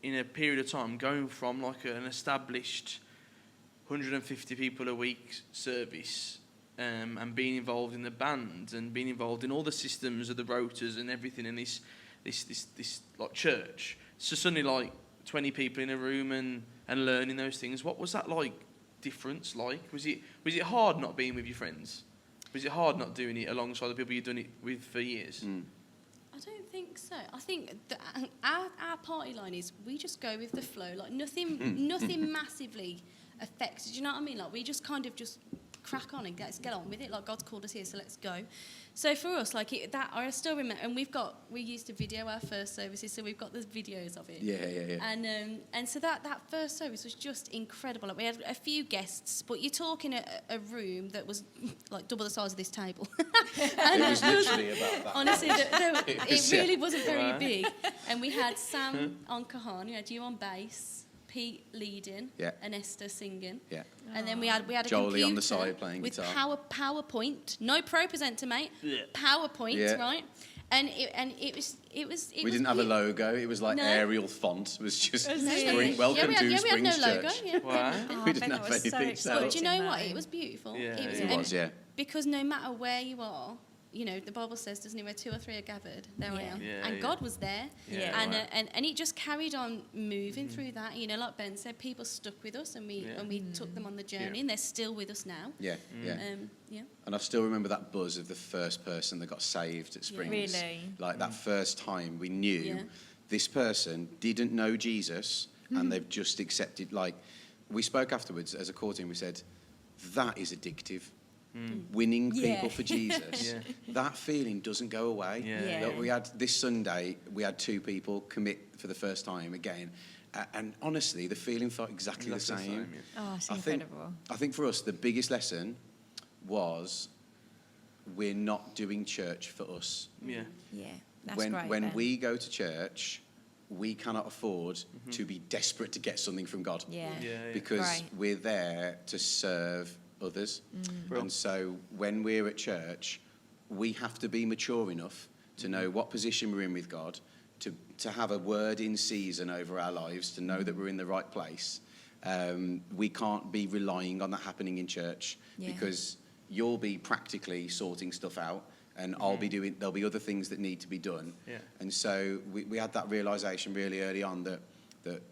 in a period of time going from like an established 150 people a week service and being involved in the band and being involved in all the systems of the rotors and everything in this like church, so suddenly like 20 people in a room and learning those things? What was that like difference like? Was it hard not being with your friends? Was it hard not doing it alongside the people you've done it with for years? I don't think so. I think our party line is we just go with the flow. Like nothing massively affects. Do you know what I mean? Like we just kind of just crack on and get on with it. Like God's called us here, so let's go. So for us, like I still remember, and we used to video our first services, so we've got the videos of it. Yeah. And so that first service was just incredible. Like we had a few guests, but you're talking a room that was like double the size of this table. And It was literally about that. honestly, it really wasn't very big. And we had Sam on cajon, we had you on bass, Pete leading, and Esther singing. Yeah. And then we had a Jolie computer on the side playing with guitar. PowerPoint, no Pro Presenter, mate. PowerPoint, right? And it was. We didn't have a logo. It was like Arial font. It was just Really? welcome to we had Springs no logo. Church. Yeah. Wow. We didn't have anything. But do you know what? It was beautiful. Yeah, It was, Yeah. because no matter where you are, you know, the Bible says, doesn't it, where 2 or 3 are gathered, there I am. Yeah, and yeah. God was there. Yeah, And, right. and it just carried on moving through that. You know, like Ben said, people stuck with us and we took them on the journey, and they're still with us now. Yeah. Yeah. And I still remember that buzz of the first person that got saved at Springs. Really? Like that first time we knew Yeah. this person didn't know Jesus and they've just accepted. Like, we spoke afterwards as a core team, we said, that is addictive. Winning people for Jesus. That feeling doesn't go away. Yeah. Like, we had this Sunday, we had 2 people commit for the first time again. And honestly, the feeling felt exactly the same. Oh, it's I incredible. think for us, the biggest lesson was we're not doing church for us. Yeah. Yeah, that's When great. when Ben. we go to church, we cannot afford to be desperate to get something from God. Yeah. Because Right. we're there to serve others. And so when we're at church, we have to be mature enough to know what position we're in with God, to have a word in season over our lives, to know that we're in the right place. We can't be relying on that happening in church because you'll be practically sorting stuff out, and I'll be doing. There'll be other things that need to be done. Yeah. And so we had that realization really early on that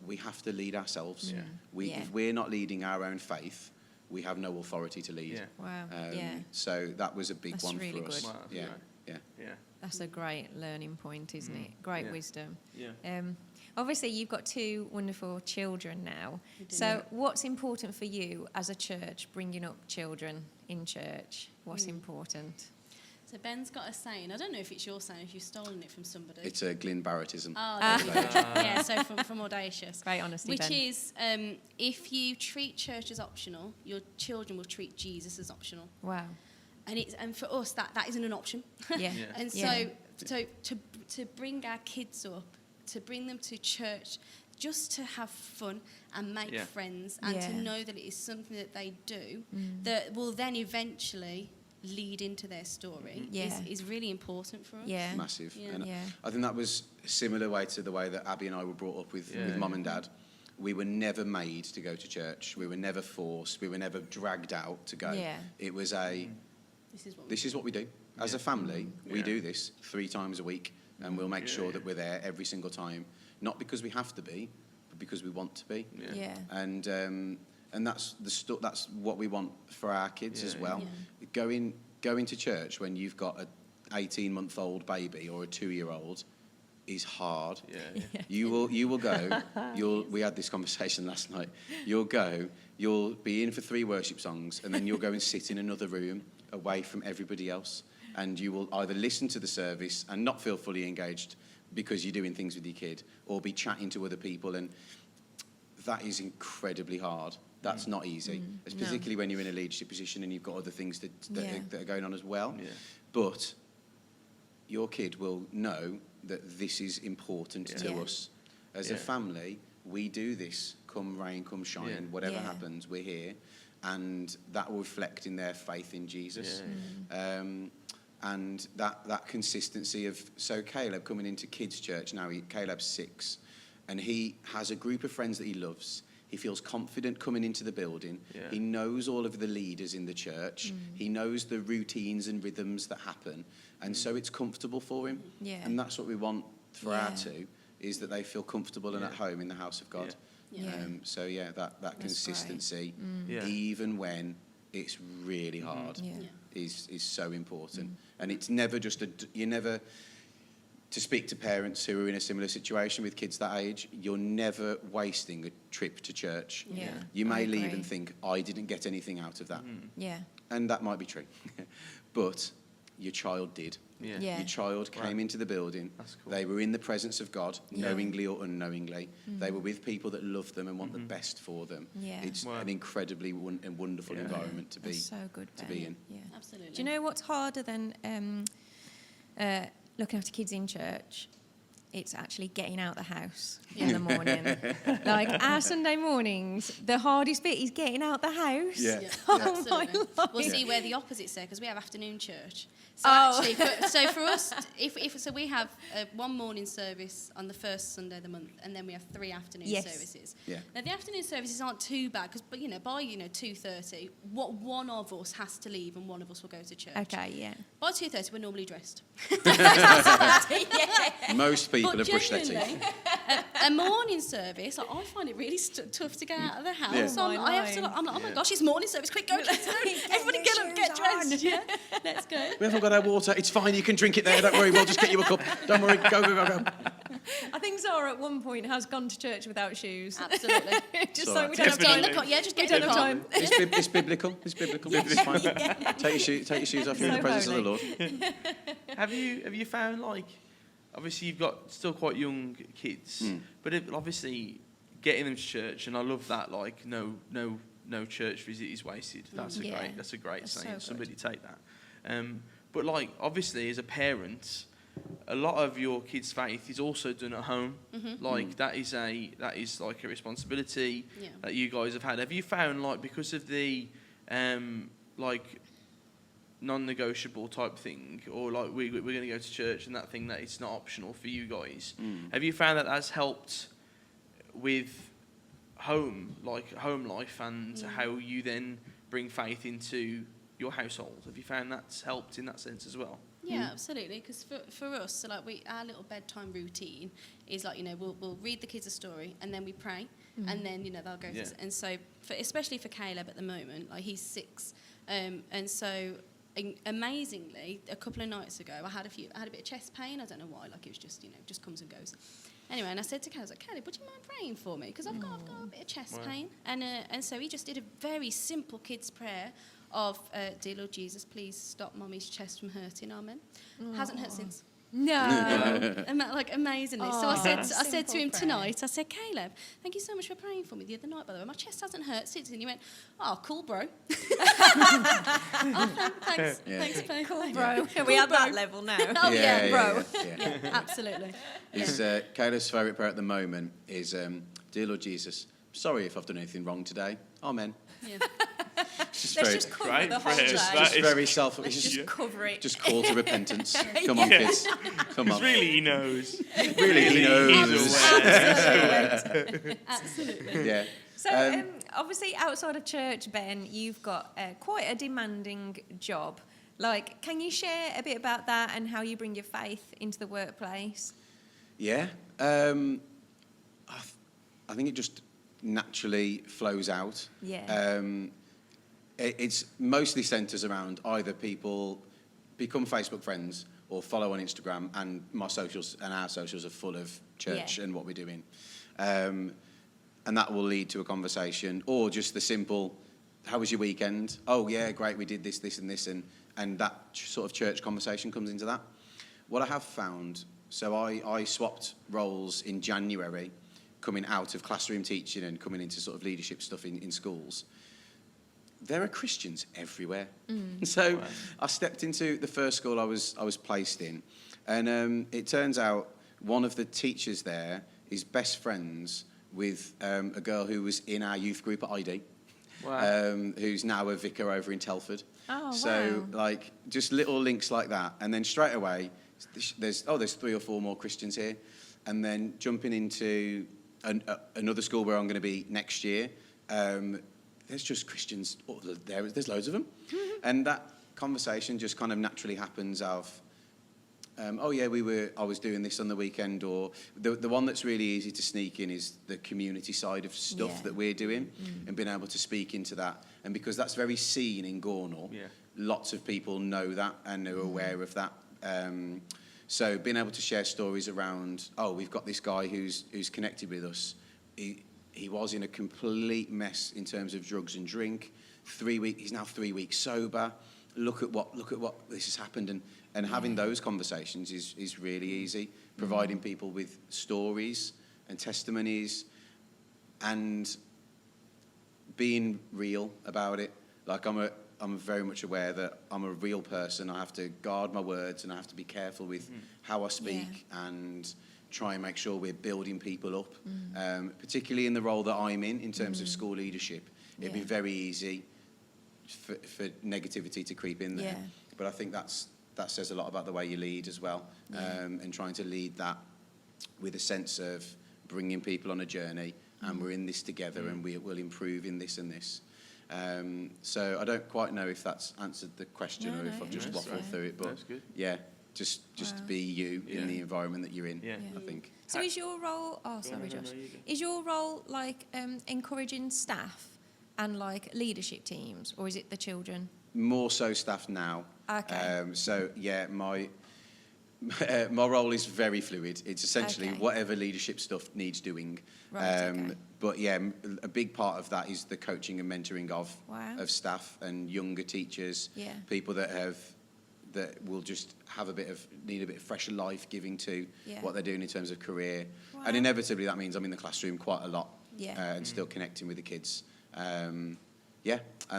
we have to lead ourselves. Yeah. If we're not leading our own faith, we have no authority to lead. Yeah. Wow. So that was a big That's one really for us. good. Wow, that's Yeah. great. Yeah. Yeah. That's a great learning point, isn't it? Great Yeah. wisdom. Yeah. Obviously, you've got 2 wonderful children now. We do. So, what's important for you as a church, bringing up children in church? What's important? So Ben's got a saying. I don't know if it's your saying, if you've stolen it from somebody. It's a Glyn Barrettism. Oh, there you go. Yeah, so from Audacious. Great honesty, Which Ben. is, if you treat church as optional, your children will treat Jesus as optional. Wow. And for us, that isn't an option. Yeah. Yeah. And Yeah. so to bring our kids up, to bring them to church, just to have fun and make Yeah. friends, and to Yeah. know that it is something that they do that will then eventually lead into their story Yeah. is really important for us. Yeah. Massive. Yeah. And Yeah. I think that was a similar way to the way that Abby and I were brought up with mum and dad. We were never made to go to church. We were never forced. We were never dragged out to go. Yeah. It was This is what we do. what we do. As a family, we Yeah. do this 3 times a week, and we'll make sure that we're there every single time. Not because we have to be, but because we want to be. Yeah. Yeah. And that's that's what we want for our kids as Yeah. well. Going to church when you've got a 18-month-old baby or a 2-year-old is hard. Yeah. You will go. We had this conversation last night. You'll be in for 3 worship songs, and then you'll go and sit in another room away from everybody else, and you will either listen to the service and not feel fully engaged because you're doing things with your kid, or be chatting to other people, and that is incredibly hard. That's not easy, particularly when you're in a leadership position and you've got other things that are going on as well. Yeah. But your kid will know that this is important to Yeah. us. As a Yeah. family, we do this, come rain, come shine, Yeah. whatever Yeah. happens, we're here. And that will reflect in their faith in Jesus. Yeah. And that consistency of, so Caleb coming into kids' church now, Caleb's 6, and he has a group of friends that he loves. He feels confident coming into the building. Yeah. He knows all of the leaders in the church. He knows the routines and rhythms that happen. And so it's comfortable for him. Yeah. And that's what we want for our Yeah. 2, is that they feel comfortable and at home in the house of God. Yeah. So yeah, that great. consistency, Yeah. even when it's really hard, Yeah. Yeah. is so important. And it's never just to speak to parents who are in a similar situation with kids that age, you're never wasting a trip to church. Yeah. You may I leave agree. and think, I didn't get anything out of that. Yeah. And that might be true. But your child did. Yeah. Yeah. Your child came into the building. That's cool. They were in the presence of God, Yeah. knowingly or unknowingly. They were with people that love them and want the best for them. Yeah. It's Wow. an incredibly wonderful Yeah. environment to be. That's so good, to Ben. be in. Yeah. Absolutely. Do you know what's harder than looking after kids in church? It's actually getting out the house in the morning. Like our Sunday mornings, the hardest bit is getting out the house. Yeah. Yeah, Oh my absolutely. life. We'll see where the opposites there, because we have afternoon church. So Oh. actually, for us, so we have one morning service on the first Sunday of the month, and then we have 3 afternoon Yes. services. Yeah. Now the afternoon services aren't too bad, because by 2:30, one of us has to leave and one of us will go to church. Okay, yeah. By 2:30, we're normally dressed. Most people But have brushed their genuinely, teeth. a morning service, like, I find it really tough to get out of the house. Yeah. So I'm like, oh my gosh, it's morning service, quick, go, everybody get up, get dressed. Yeah, let's go. We haven't got our water. It's fine. You can drink it there. Don't worry. We'll just get you a cup. Don't worry. Go. I think Zara at one point has gone to church without shoes. Absolutely. Just It's so all we right. don't have Just get in time. the car. Yeah, just get We in the don't car. have time. It's biblical. It's biblical. It's fine. Take your shoes off. You're in the So presence of the holy. Lord. Have you found, like, obviously you've got still quite young kids, but obviously getting them to church, and I love that, like, no church visit is wasted. That's a Yeah. great That's so saying. good. Somebody take that. But like, obviously as a parent, a lot of your kids' faith is also done at home. Like that is like a responsibility Yeah. that you guys have had. Have you found, like, because of the like non-negotiable type thing, or like we're going to go to church and that thing, that it's not optional for you guys, have you found that that's helped with home life, and how you then bring faith into your household? Have you found that's helped in that sense as well? Yeah, absolutely. Because for us, so like our little bedtime routine is like, we'll read the kids a story and then we pray, and then they'll go. Yeah. And so especially for Caleb at the moment, like he's 6, and so amazingly, a couple of nights ago, I had a bit of chest pain. I don't know why. Like it was just just comes and goes. Anyway, and I said to Caleb, I was like, Caleb, would you mind praying for me? Because I've got a bit of chest pain. And so he just did a very simple kid's prayer of, dear Lord Jesus, please stop Mommy's chest from hurting, amen. Hasn't hurt since. No. And that, like, amazingly. So I said to him Simple tonight, I said, Caleb, thank you so much for praying for me the other night, by the way. My chest hasn't hurt since. And he went, oh, cool, bro. Thanks. Yeah. Thanks, babe. Cool, bro. Cool, We at bro. that level now. Oh, yeah, bro. Yeah. Absolutely. His Caleb's favourite prayer at the moment is, dear Lord Jesus, sorry if I've done anything wrong today. Amen. Yeah. It's Let's very, just cover Great the whole prayer. day. That is- very self. Let's It's just just, cover it. just call to repentance. Come on, kids. Come Because on. really he knows. Really, he knows. He's aware. Absolutely. Yeah. So, obviously, outside of church, Ben, you've got quite a demanding job. Like, can you share a bit about that and how you bring your faith into the workplace? Yeah. I think it just naturally flows out. Yeah. It's mostly centres around either people become Facebook friends or follow on Instagram, and my socials and our socials are full of church and what we're doing. And that will lead to a conversation, or just the simple, how was your weekend? Oh, yeah, great, we did this, this and this, and that sort of church conversation comes into that. What I have found, so I swapped roles in January, coming out of classroom teaching and coming into sort of leadership stuff in schools. There are Christians everywhere. So I stepped into the first school I was placed in, and it turns out one of the teachers there is best friends with a girl who was in our youth group at ID, who's now a vicar over in Telford. Oh, So wow. like just little links like that, and then straight away there's 3 or 4 more Christians here, and then jumping into another school where I'm going to be next year. There's just Christians. There's loads of them, and that conversation just kind of naturally happens. I was doing this on the weekend, or the one that's really easy to sneak in is the community side of stuff that we're doing, and being able to speak into that. And because that's very seen in Gornal, lots of people know that and are aware of that. So being able to share stories around, we've got this guy who's connected with us. He was in a complete mess in terms of drugs and drink. He's now 3 weeks sober. Look at what this has happened, and having those conversations is really easy. Providing people with stories and testimonies, and being real about it. Like I'm very much aware that I'm a real person. I have to guard my words, and I have to be careful with how I speak and try and make sure we're building people up, particularly in the role that I'm in terms of school leadership. It'd be very easy for negativity to creep in there. But I think that says a lot about the way you lead as well, and trying to lead that with a sense of bringing people on a journey, and we're in this together, and we will improve in this and this. So I don't quite know if that's answered the question or if I've just waffled through it, but That's good. just be you in the environment that you're in, I think. So is your role... Oh, sorry, Josh. Is your role, like, encouraging staff and, like, leadership teams, or is it the children? More so staff now. Okay. My role is very fluid. It's essentially whatever leadership stuff needs doing. Right, But yeah, a big part of that is the coaching and mentoring of staff and younger teachers, people that will just need a bit of fresh life giving to what they're doing in terms of career. Wow. And inevitably that means I'm in the classroom quite a lot and still connecting with the kids. And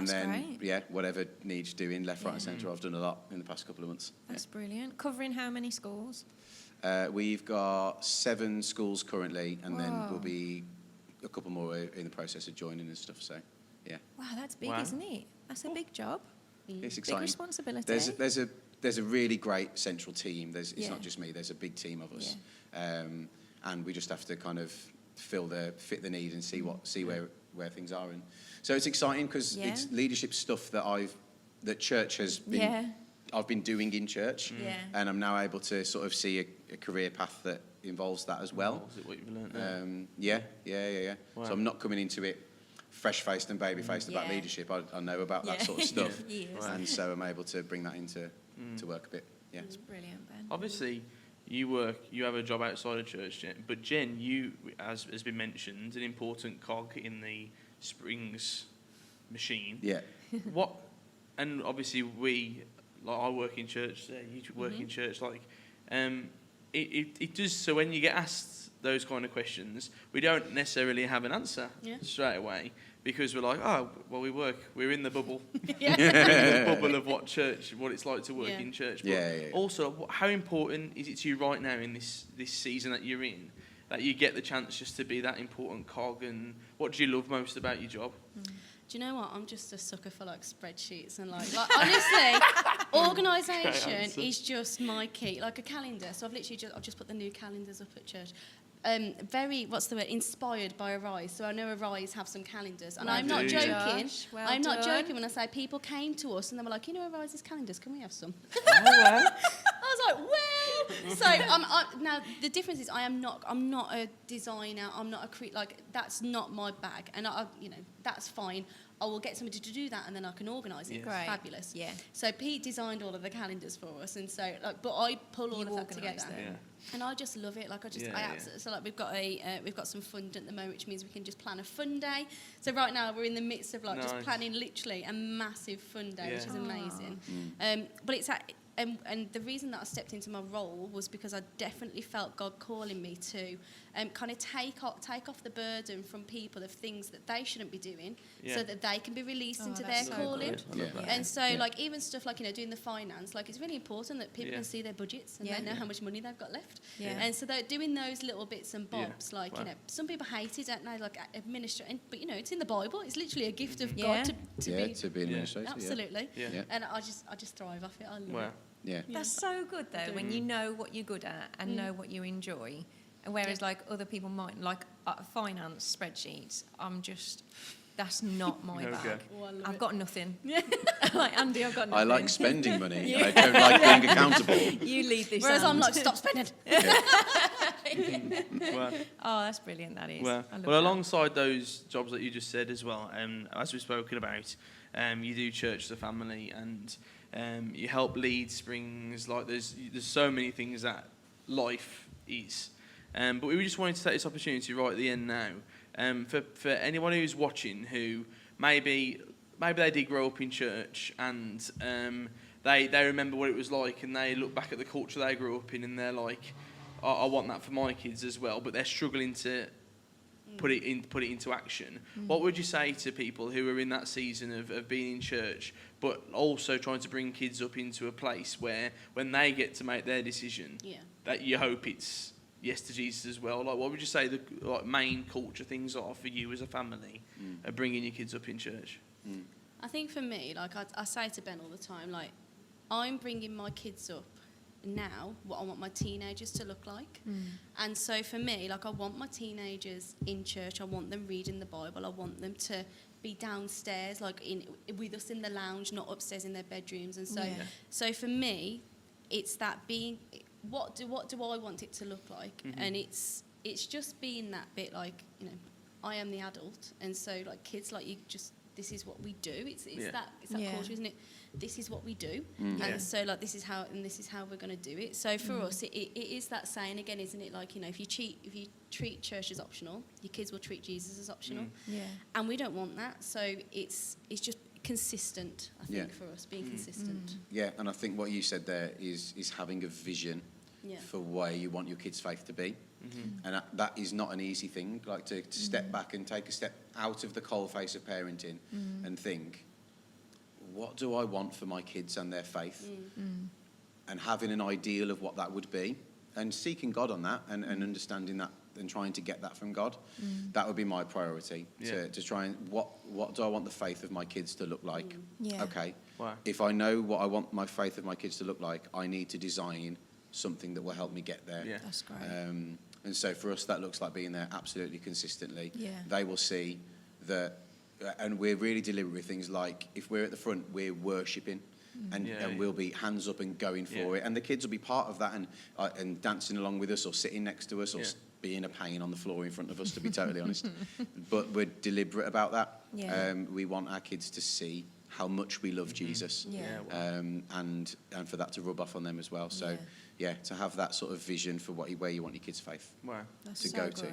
That's then great. whatever needs doing, left, right and centre. I've done a lot in the past couple of months. That's brilliant. Covering how many schools? We've got 7 schools currently, and then we'll be a couple more in the process of joining and stuff. So, yeah. Wow, that's big, isn't it? That's a big job. It's exciting. Big responsibility. There's a really great central team. It's not just me. There's a big team of us, and we just have to kind of fit the need and see where things are. And so it's exciting because it's leadership stuff that I've that church has been, I've been doing in church, and I'm now able to sort of see a career path that involves that as well. Is it what you've learned there? Yeah. Wow. So I'm not coming into it fresh-faced and baby-faced about leadership. I know about that sort of stuff, and so I'm able to bring that into to work a bit. Yeah, That's brilliant, Ben. Obviously, you have a job outside of church, Jen. But Jen, you, as has been mentioned, an important cog in the Springs machine. Yeah. What? And obviously, I work in church. You work in church. Like, it does. So when you get asked those kind of questions, we don't necessarily have an answer straight away, because we're like, oh, well, we're in the bubble. We're in the bubble of what it's like to work in church. But also, how important is it to you right now in this season that you're in, that you get the chance just to be that important cog? And what do you love most about your job? Do you know what? I'm just a sucker for like spreadsheets and like honestly, organisation is just my key. Like a calendar. So I've just put the new calendars up at church. Very, what's the word? Inspired by Arise. So I know Arise have some calendars, and I'm not joking. I'm not joking when I say people came to us and they were like, Arise's calendars. Can we have some? Oh, well. I was like, well. So now the difference is I'm not a designer. I'm not a that's not my bag, and that's fine. I will get somebody to do that, and then I can organise it. Great. Fabulous. Yeah. So Pete designed all of the calendars for us, and so but I pull all of that together. And I just love it. So we've got some fund at the moment, which means we can just plan a fun day. So right now we're in the midst of just planning literally a massive fun day, which is amazing. But it's and the reason that I stepped into my role was because I definitely felt God calling me to kind of take off the burden from people of things that they shouldn't be doing, so that they can be released into their calling. And so even stuff like doing the finance, it's really important that people can see their budgets and they know how much money they've got left. And so they're doing those little bits and bobs. Some people hate it, don't they? Like administration, but it's in the Bible. It's literally a gift of God to be an administrator. Absolutely. And I just thrive off it. I love it. Yeah. That's so good though, when you know what you're good at and know what you enjoy. And whereas other people might finance spreadsheets, that's not my bag. Oh, I've got nothing. Like Andy, I've got nothing. I like spending money. I don't like being accountable. You lead this. Whereas I'm like, stop spending. Well, oh, that's brilliant. That is. Well, alongside those jobs that you just said as well, as we've spoken about, you do church as a family, and you help lead Springs. There's so many things that life is. But we just wanted to take this opportunity right at the end now, for anyone who's watching who maybe they did grow up in church, and they remember what it was like, and they look back at the culture they grew up in, and they're like, I want that for my kids as well, but they're struggling to put it into action. What would you say to people who are in that season of being in church, but also trying to bring kids up into a place where when they get to make their decision, that you hope it's yes to Jesus as well? What would you say the main culture things are for you as a family of bringing your kids up in church? I think for me, I say to Ben all the time, I'm bringing my kids up now what I want my teenagers to look like. And so for me, I want my teenagers in church. I want them reading the Bible. I want them to be downstairs, with us in the lounge, not upstairs in their bedrooms. And so, so for me, it's that being. What do I want it to look like? And it's just being that bit I am the adult, and so kids this is what we do. It's that culture, isn't it? This is what we do, and so this is how we're going to do it. So for us, it is that saying again, isn't it? If you treat church as optional, your kids will treat Jesus as optional, and we don't want that. So it's just consistent, I think, for us, being consistent. Yeah, and I think what you said there is having a vision for where you want your kids' faith to be. And that is not an easy thing, to step back and take a step out of the cold face of parenting and think, what do I want for my kids and their faith? And having an ideal of what that would be, and seeking God on that, and understanding that, and trying to get that from God. That would be my priority, to try and what do I want the faith of my kids to look like? Okay, if I know what I want my faith of my kids to look like, I need to design something that will help me get there. That's great. And so for us, that looks like being there absolutely consistently. They will see that and we're really deliberate with things like if we're at the front, we're worshipping. And we'll be hands up and going for it, and the kids will be part of that and dancing along with us or sitting next to us or being a pain on the floor in front of us, to be totally honest. But we're deliberate about that. We want our kids to see how much we love Jesus, and for that to rub off on them as well. So to have that sort of vision for where you want your kids' faith That's to so go good. to.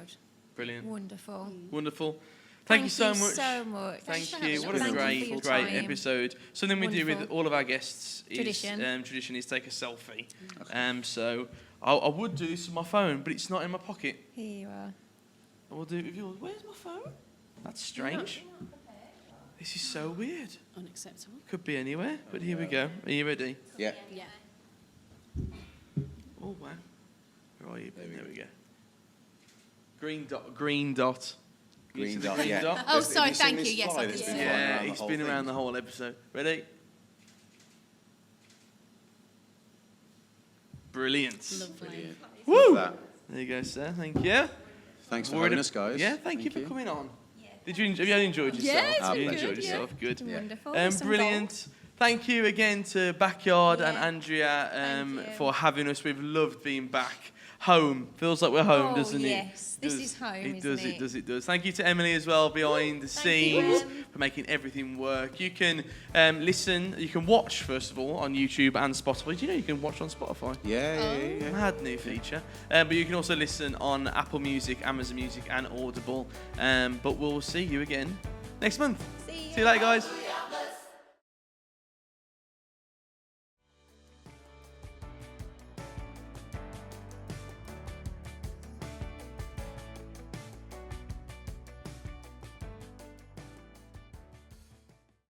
Brilliant. Wonderful. Wonderful. Thank you so much. Thank you. What a great episode. Something we do with all of our guests is tradition is take a selfie. Okay. So I would do this with my phone, but it's not in my pocket. Here you are. I will do it with yours. Where's my phone? That's strange. This is so weird. Unacceptable. Could be anywhere, but here we go. Are you ready? Yeah. Yeah. Oh wow. Where are you? There we go. Green dot. Green dot. Green dot. Oh, sorry, thank you. Yes, I did. Yeah, it's been around the whole episode. Ready? Brilliant. Lovely. Woo! There you go, sir. Thank you. Thanks for having us, guys. Yeah, thank you for coming on. Have you enjoyed yourself? Yeah, it's been you good, enjoyed yourself. Good. Wonderful. Brilliant. Thank you again to Backyard and Andrea for having us. We've loved being back. Home. Feels like we're home, doesn't it? Yes, this is home, It does. Thank you to Emily as well behind the scenes for making everything work. You can listen, you can watch, first of all, on YouTube and Spotify. Do you know you can watch on Spotify? Yeah. Mad new feature. But you can also listen on Apple Music, Amazon Music and Audible. But we'll see you again next month. See you later, guys.